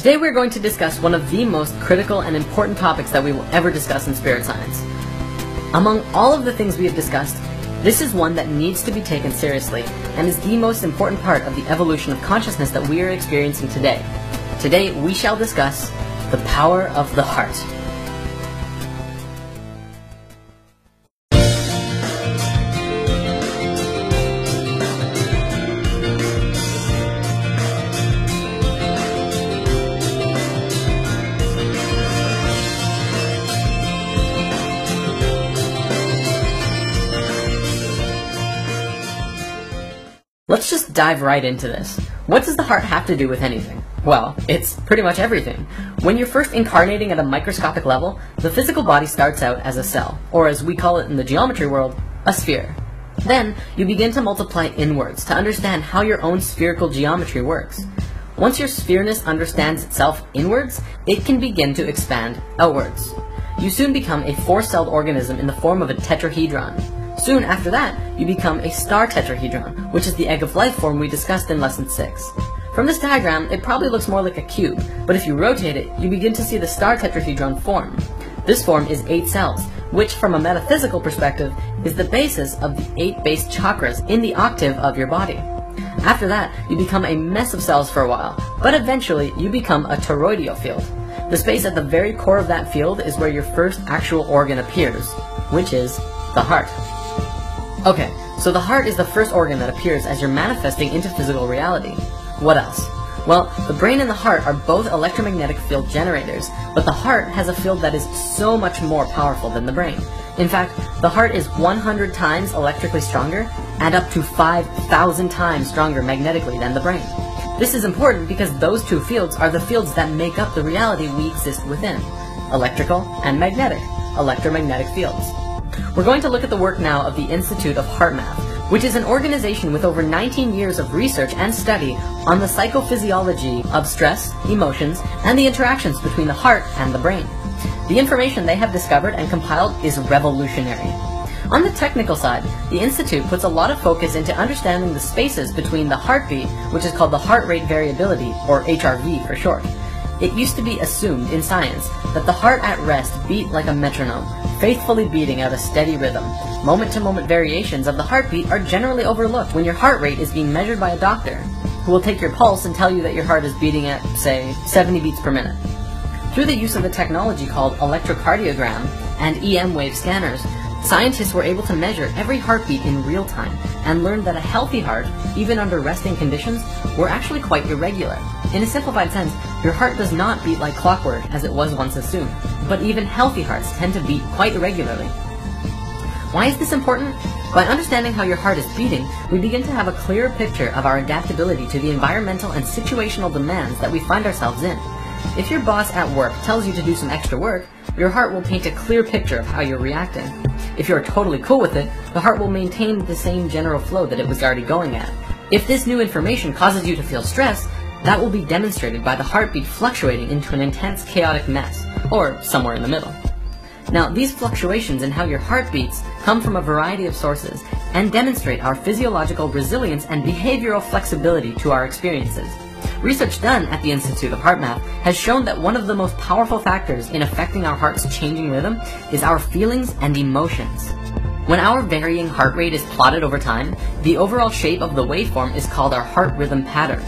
Today we're going to discuss one of the most critical and important topics that we will ever discuss in spirit science. Among all of the things we have discussed, this is one that needs to be taken seriously and is the most important part of the evolution of consciousness that we are experiencing today. Today we shall discuss the power of the heart. Let's just dive right into this. What does the heart have to do with anything? Well, it's pretty much everything. When you're first incarnating at a microscopic level, the physical body starts out as a cell, or as we call it in the geometry world, a sphere. Then, you begin to multiply inwards to understand how your own spherical geometry works. Once your sphereness understands itself inwards, it can begin to expand outwards. You soon become a four-celled organism in the form of a tetrahedron. Soon after that, you become a star tetrahedron, which is the egg of life form we discussed in lesson 6. From this diagram, it probably looks more like a cube, but if you rotate it, you begin to see the star tetrahedron form. This form is 8 cells, which from a metaphysical perspective is the basis of the 8 base chakras in the octave of your body. After that, you become a mess of cells for a while, but eventually you become a toroidal field. The space at the very core of that field is where your first actual organ appears, which is the heart. Okay, so the heart is the first organ that appears as you're manifesting into physical reality. What else? Well, the brain and the heart are both electromagnetic field generators, but the heart has a field that is so much more powerful than the brain. In fact, the heart is 100 times electrically stronger and up to 5,000 times stronger magnetically than the brain. This is important because those two fields are the fields that make up the reality we exist within: electrical and magnetic, electromagnetic fields. We're going to look at the work now of the Institute of HeartMath, which is an organization with over 19 years of research and study on the psychophysiology of stress, emotions, and the interactions between the heart and the brain. The information they have discovered and compiled is revolutionary. On the technical side, the Institute puts a lot of focus into understanding the spaces between the heartbeat, which is called the heart rate variability, or HRV for short. It used to be assumed in science that the heart at rest beat like a metronome, faithfully beating out a steady rhythm. Moment-to-moment variations of the heartbeat are generally overlooked when your heart rate is being measured by a doctor, who will take your pulse and tell you that your heart is beating at, say, 70 beats per minute. Through the use of the technology called electrocardiogram and EM wave scanners, scientists were able to measure every heartbeat in real time and learned that a healthy heart, even under resting conditions, were actually quite irregular. In a simplified sense, your heart does not beat like clockwork as it was once assumed, but even healthy hearts tend to beat quite irregularly. Why is this important? By understanding how your heart is beating, we begin to have a clearer picture of our adaptability to the environmental and situational demands that we find ourselves in. If your boss at work tells you to do some extra work, your heart will paint a clear picture of how you're reacting. If you're totally cool with it, the heart will maintain the same general flow that it was already going at. If this new information causes you to feel stress, that will be demonstrated by the heartbeat fluctuating into an intense chaotic mess, or somewhere in the middle. Now, these fluctuations in how your heart beats come from a variety of sources and demonstrate our physiological resilience and behavioral flexibility to our experiences. Research done at the Institute of HeartMath has shown that one of the most powerful factors in affecting our heart's changing rhythm is our feelings and emotions. When our varying heart rate is plotted over time, the overall shape of the waveform is called our heart rhythm pattern.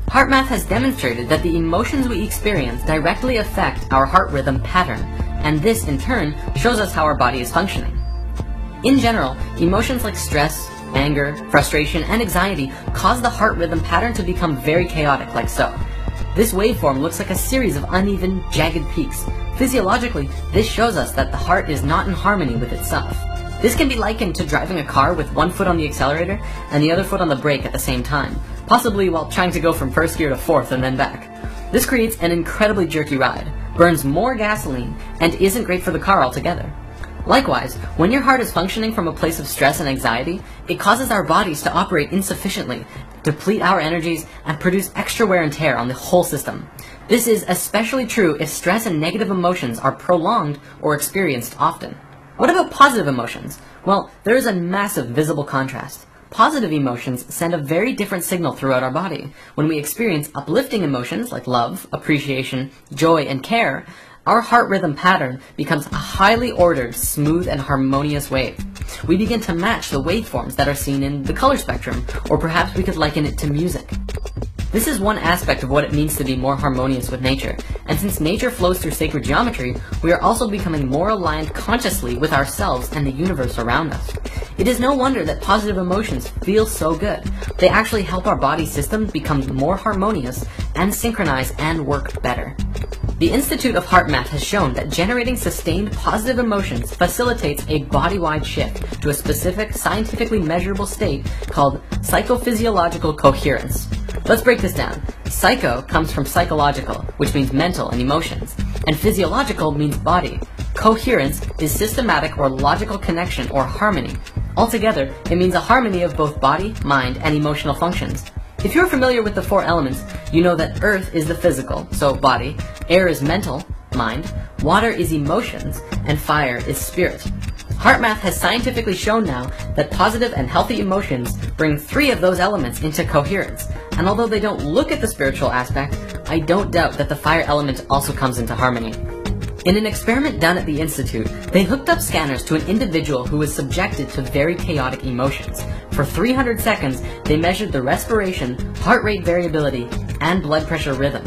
HeartMath has demonstrated that the emotions we experience directly affect our heart rhythm pattern, and this in turn shows us how our body is functioning. In general, emotions like stress, anger, frustration, and anxiety cause the heart rhythm pattern to become very chaotic, like so. This waveform looks like a series of uneven, jagged peaks. Physiologically, this shows us that the heart is not in harmony with itself. This can be likened to driving a car with one foot on the accelerator and the other foot on the brake at the same time, possibly while trying to go from first gear to fourth and then back. This creates an incredibly jerky ride, burns more gasoline, and isn't great for the car altogether. Likewise, when your heart is functioning from a place of stress and anxiety, it causes our bodies to operate insufficiently, deplete our energies, and produce extra wear and tear on the whole system. This is especially true if stress and negative emotions are prolonged or experienced often. What about positive emotions? Well, there is a massive visible contrast. positive emotions send a very different signal throughout our body. When we experience uplifting emotions like love, appreciation, joy, and care, our heart rhythm pattern becomes a highly ordered, smooth, and harmonious wave. We begin to match the waveforms that are seen in the color spectrum, or perhaps we could liken it to music. This is one aspect of what it means to be more harmonious with nature, and since nature flows through sacred geometry, we are also becoming more aligned consciously with ourselves and the universe around us. It is no wonder that positive emotions feel so good. They actually help our body system become more harmonious and synchronize and work better. The Institute of Heart Math has shown that generating sustained positive emotions facilitates a body-wide shift to a specific, scientifically measurable state called psychophysiological coherence. Let's break this down. Psycho comes from psychological, which means mental and emotions, and physiological means body. Coherence is systematic or logical connection or harmony. Altogether, it means a harmony of both body, mind, and emotional functions. If you're familiar with the four elements, you know that earth is the physical, so body, air is mental, mind, water is emotions, and fire is spirit. HeartMath has scientifically shown now that positive and healthy emotions bring 3 of those elements into coherence, and although they don't look at the spiritual aspect, I don't doubt that the fire element also comes into harmony. In an experiment done at the Institute, they hooked up scanners to an individual who was subjected to very chaotic emotions. For 300 seconds, they measured the respiration, heart rate variability, and blood pressure rhythm.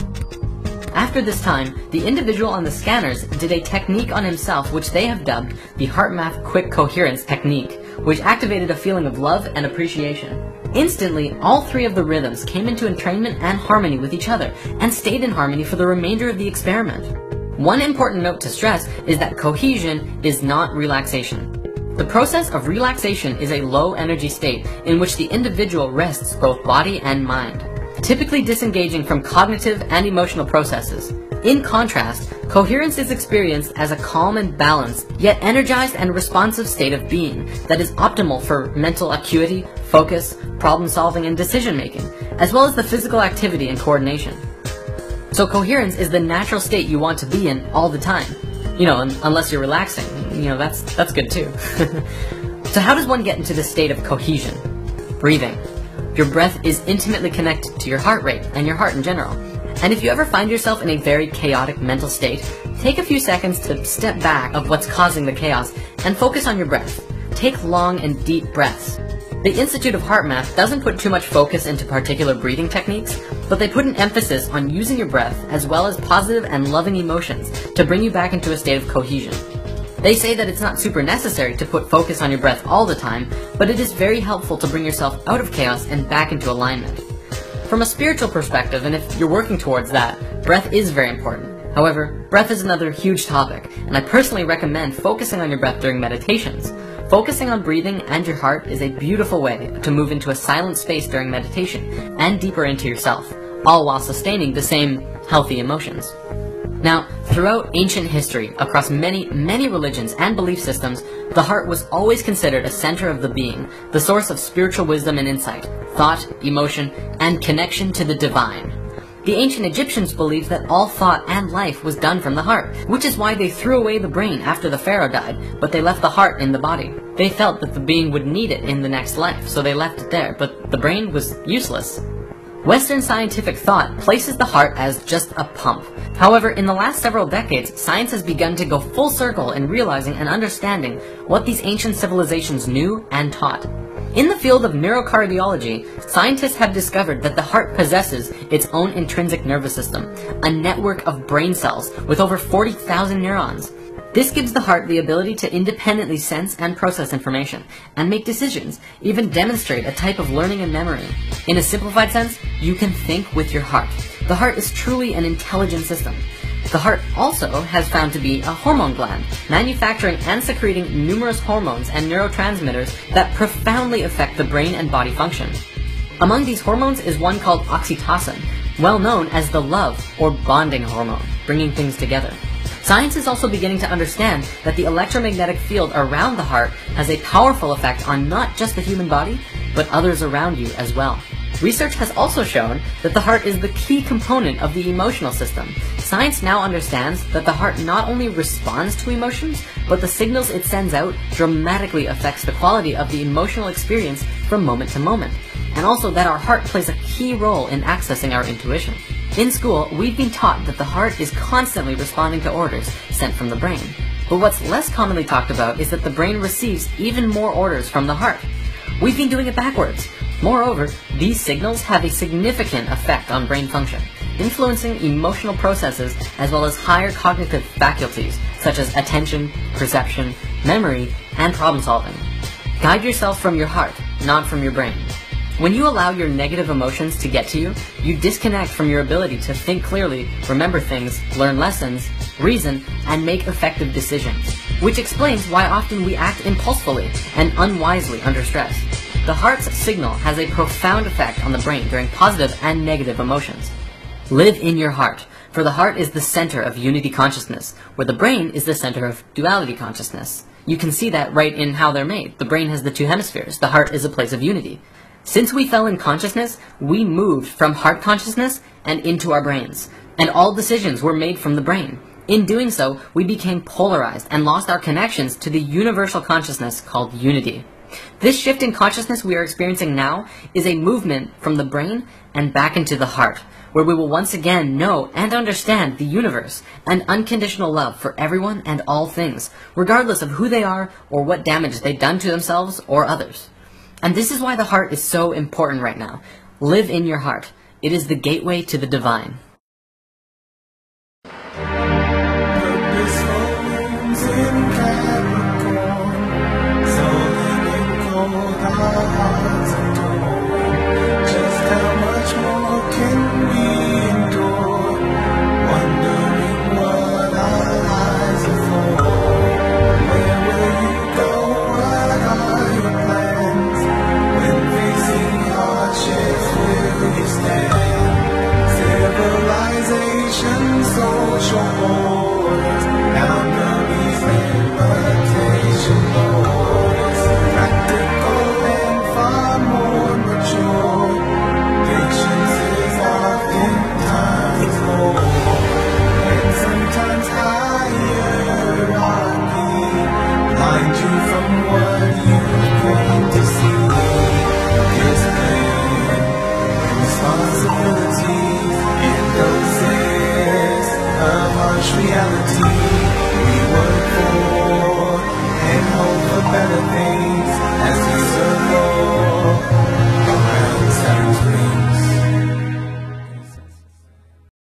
After this time, the individual on the scanners did a technique on himself which they have dubbed the HeartMath Quick Coherence Technique, which activated a feeling of love and appreciation. Instantly, all 3 of the rhythms came into entrainment and harmony with each other, and stayed in harmony for the remainder of the experiment. One important note to stress is that cohesion is not relaxation. The process of relaxation is a low-energy state in which the individual rests both body and mind, typically disengaging from cognitive and emotional processes. In contrast, coherence is experienced as a calm and balanced, yet energized and responsive state of being that is optimal for mental acuity, focus, problem-solving, and decision-making, as well as the physical activity and coordination. So coherence is the natural state you want to be in all the time. Unless you're relaxing. That's good too. So how does one get into this state of cohesion? Breathing. Your breath is intimately connected to your heart rate and your heart in general. And if you ever find yourself in a very chaotic mental state, take a few seconds to step back of what's causing the chaos and focus on your breath. Take long and deep breaths. The Institute of Heart Math doesn't put too much focus into particular breathing techniques, but they put an emphasis on using your breath as well as positive and loving emotions to bring you back into a state of cohesion. They say that it's not super necessary to put focus on your breath all the time, but it is very helpful to bring yourself out of chaos and back into alignment. From a spiritual perspective, and if you're working towards that, breath is very important. However, breath is another huge topic, and I personally recommend focusing on your breath during meditations. Focusing on breathing and your heart is a beautiful way to move into a silent space during meditation and deeper into yourself, all while sustaining the same healthy emotions. Now, throughout ancient history, across many religions and belief systems, the heart was always considered a center of the being, the source of spiritual wisdom and insight, thought, emotion, and connection to the divine. The ancient Egyptians believed that all thought and life was done from the heart, which is why they threw away the brain after the pharaoh died, but they left the heart in the body. They felt that the being would need it in the next life, so they left it there, but the brain was useless. Western scientific thought places the heart as just a pump. However, in the last several decades, science has begun to go full circle in realizing and understanding what these ancient civilizations knew and taught. In the field of neurocardiology, scientists have discovered that the heart possesses its own intrinsic nervous system, a network of brain cells with over 40,000 neurons. This gives the heart the ability to independently sense and process information, and make decisions, even demonstrate a type of learning and memory. In a simplified sense, you can think with your heart. The heart is truly an intelligent system. The heart also has found to be a hormone gland, manufacturing and secreting numerous hormones and neurotransmitters that profoundly affect the brain and body function. Among these hormones is one called oxytocin, well known as the love or bonding hormone, bringing things together. Science is also beginning to understand that the electromagnetic field around the heart has a powerful effect on not just the human body, but others around you as well. Research has also shown that the heart is the key component of the emotional system. Science now understands that the heart not only responds to emotions, but the signals it sends out dramatically affects the quality of the emotional experience from moment to moment, and also that our heart plays a key role in accessing our intuition. In school, we've been taught that the heart is constantly responding to orders sent from the brain. But what's less commonly talked about is that the brain receives even more orders from the heart. We've been doing it backwards. Moreover, these signals have a significant effect on brain function, influencing emotional processes as well as higher cognitive faculties such as attention, perception, memory, and problem solving. Guide yourself from your heart, not from your brain. When you allow your negative emotions to get to you, you disconnect from your ability to think clearly, remember things, learn lessons, reason, and make effective decisions, which explains why often we act impulsively and unwisely under stress. The heart's signal has a profound effect on the brain during positive and negative emotions. Live in your heart, for the heart is the center of unity consciousness, where the brain is the center of duality consciousness. You can see that right in how they're made. The brain has the two hemispheres. The heart is a place of unity. Since we fell in consciousness, we moved from heart consciousness and into our brains, and all decisions were made from the brain. In doing so, we became polarized and lost our connections to the universal consciousness called unity. This shift in consciousness we are experiencing now is a movement from the brain and back into the heart, where we will once again know and understand the universe and unconditional love for everyone and all things, regardless of who they are or what damage they've done to themselves or others. And this is why the heart is so important right now. Live in your heart. It is the gateway to the divine. So